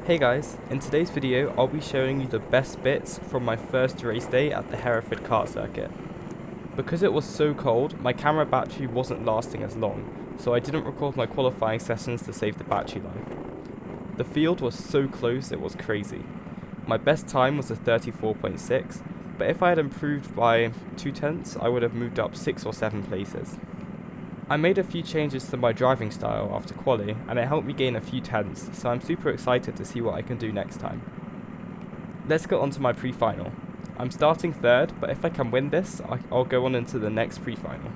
Hey guys, in today's video I'll be showing you the best bits from my first race day at the Hereford Kart circuit. Because it was so cold, my camera battery wasn't lasting as long, so I didn't record my qualifying sessions to save the battery life. The field was so close it was crazy. My best time was a 34.6, but if I had improved by 2/10 I would have moved up 6 or 7 places. I made a few changes to my driving style after quali, and it helped me gain a few tenths, so I'm super excited to see what I can do next time. Let's get on to my pre-final. I'm starting third, but if I can win this, I'll go on into the next pre-final.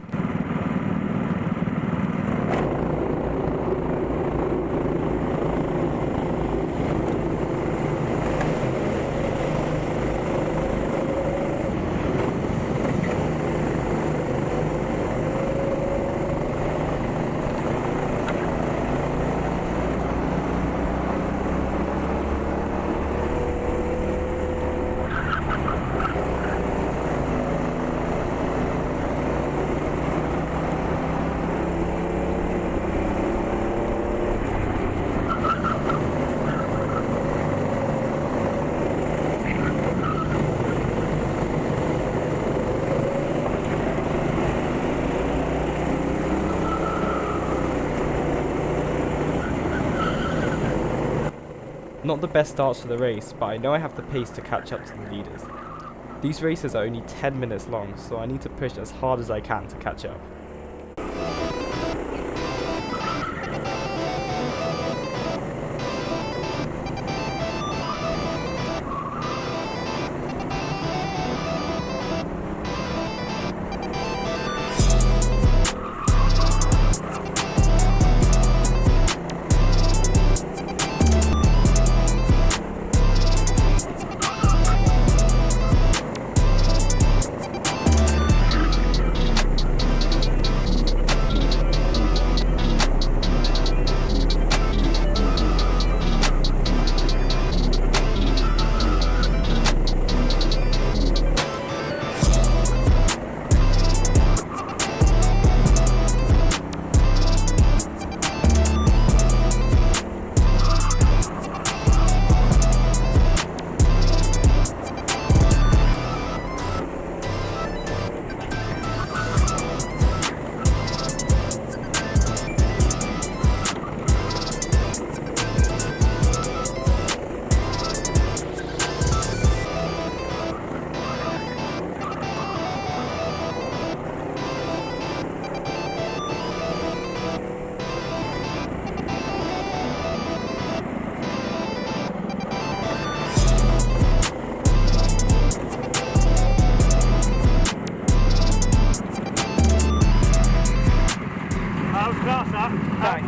Not the best starts for the race, but I know I have the pace to catch up to the leaders. These races are only 10 minutes long, so I need to push as hard as I can to catch up.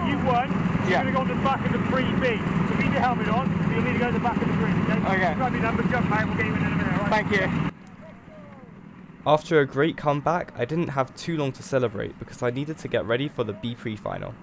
You won. You're going to go on the back of the 3B. So leave your helmet on. You'll need to go to the back of the green. Okay. Grab your number, jump out. We'll get you in a minute. Right? Thank you. After a great comeback, I didn't have too long to celebrate because I needed to get ready for the B pre-final.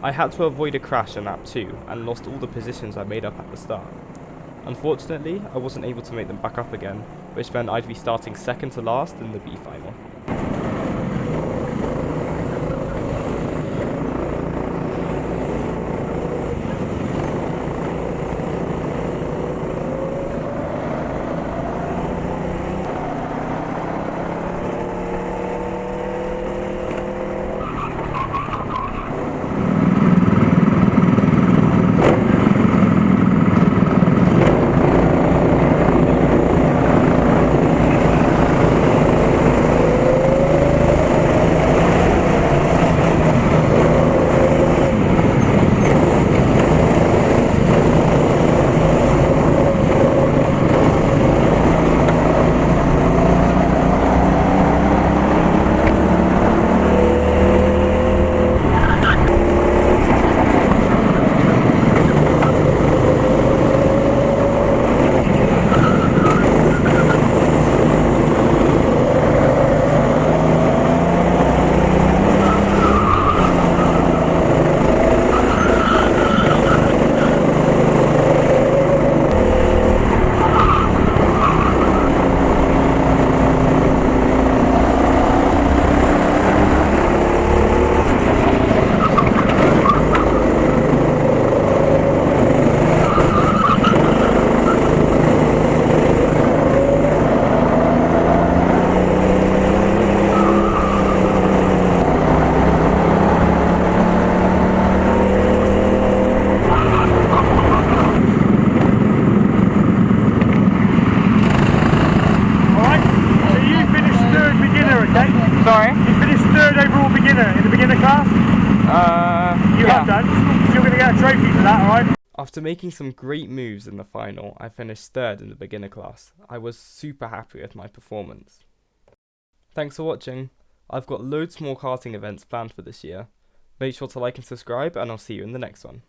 I had to avoid a crash in lap 2 and lost all the positions I made up at the start. Unfortunately, I wasn't able to make them back up again, which meant I'd be starting second to last in the B final. winner in the beginner class? You have done. So you're going to get a trophy for that, alright? After making some great moves in the final, I finished 3rd in the beginner class. I was super happy with my performance. Thanks for watching. I've got loads more karting events planned for this year. Make sure to like and subscribe, and I'll see you in the next one.